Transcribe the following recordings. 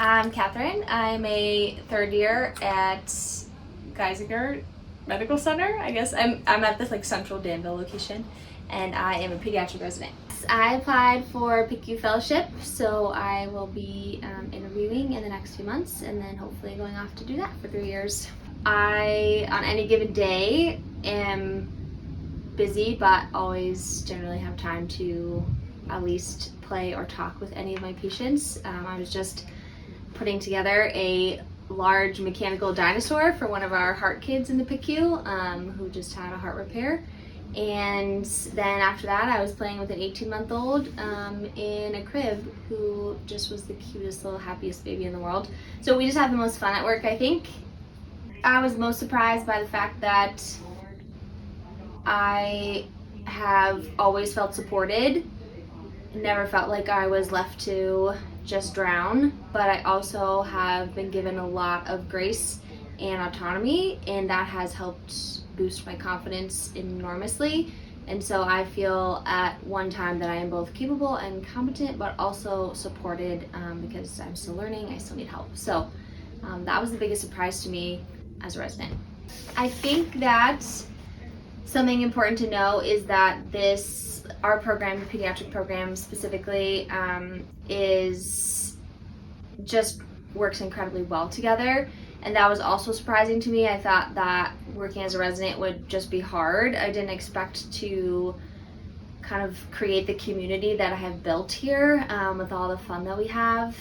I'm Catherine. I'm a third year at Geisinger Medical Center. I guess I'm at this central Danville location, and I am a pediatric resident. I applied for PICU fellowship, so I will be interviewing in the next few months, and then hopefully going off to do that for 3 years. I, on any given day, am busy, but always generally have time to at least play or talk with any of my patients. I was just putting together a large mechanical dinosaur for one of our heart kids in the PICU who just had a heart repair. And then after that, I was playing with an 18-month-old in a crib who just was the cutest little happiest baby in the world. So we just had the most fun at work, I think. I was most surprised by the fact that I have always felt supported, never felt like I was left to just drown, but I also have been given a lot of grace and autonomy, and that has helped boost my confidence enormously. And so I feel at one time that I am both capable and competent, but also supported because I'm still learning, I still need help. So that was the biggest surprise to me as a resident. I think that something important to know is that our program, the pediatric program specifically, is just works incredibly well together. And that was also surprising to me. I thought that working as a resident would just be hard. I didn't expect to kind of create the community that I have built here with all the fun that we have.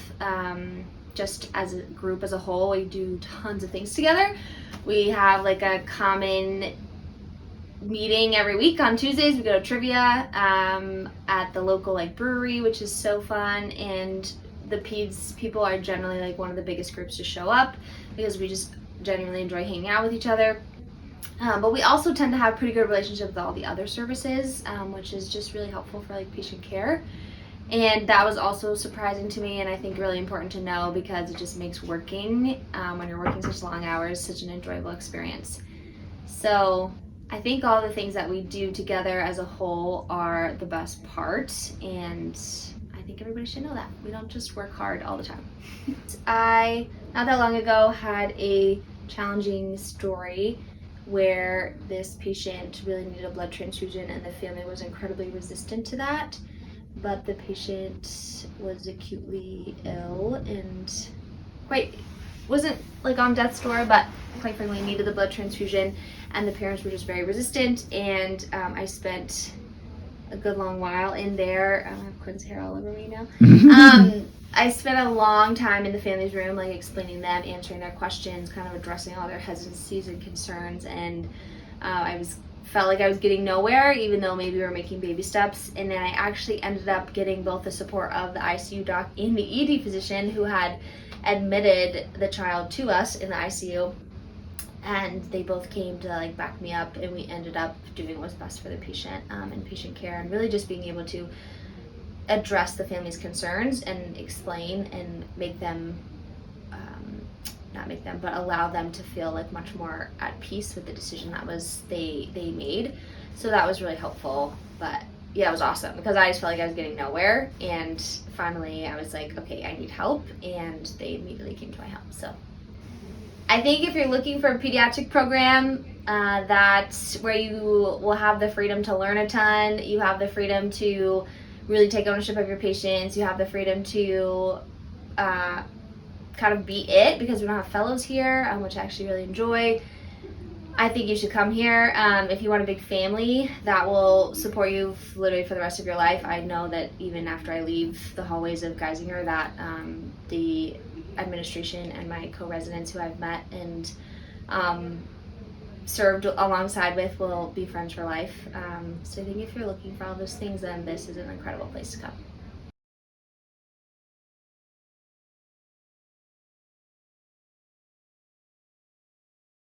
Just as a group as a whole, we do tons of things together. We have a common meeting every week on Tuesdays. We go to trivia at the local brewery, which is so fun, and the peds people are generally one of the biggest groups to show up because we just genuinely enjoy hanging out with each other. But we also tend to have pretty good relationship with all the other services, which is just really helpful for patient care. And that was also surprising to me, and I think really important to know because it just makes working, when you're working such long hours, such an enjoyable experience. So I think all the things that we do together as a whole are the best part, and I think everybody should know that. We don't just work hard all the time. I, not that long ago, had a challenging story where this patient really needed a blood transfusion and the family was incredibly resistant to that. But the patient was acutely ill and wasn't on death's door, but quite frankly needed the blood transfusion, and the parents were just very resistant. And I spent a good long while in there. I have Quinn's hair all over me now. I spent a long time in the family's room, explaining them, answering their questions, kind of addressing all their hesitancies and concerns, and felt like I was getting nowhere, even though maybe we were making baby steps. And then I actually ended up getting both the support of the ICU doc and the ED physician who had admitted the child to us in the ICU, and they both came to back me up, and we ended up doing what's best for the patient and patient care, and really just being able to address the family's concerns and explain and make them but allow them to feel much more at peace with the decision that they made. So that was really helpful. But yeah, it was awesome because I just felt like I was getting nowhere, and finally I was okay, I need help, and they immediately came to my help. So I think if you're looking for a pediatric program that's where you will have the freedom to learn a ton, you have the freedom to really take ownership of your patients, you have the freedom to kind of be it, because we don't have fellows here, which I actually really enjoy. I think you should come here. If you want a big family that will support you literally for the rest of your life. I know that even after I leave the hallways of Geisinger, that the administration and my co-residents who I've met and served alongside with will be friends for life. So I think if you're looking for all those things, then this is an incredible place to come.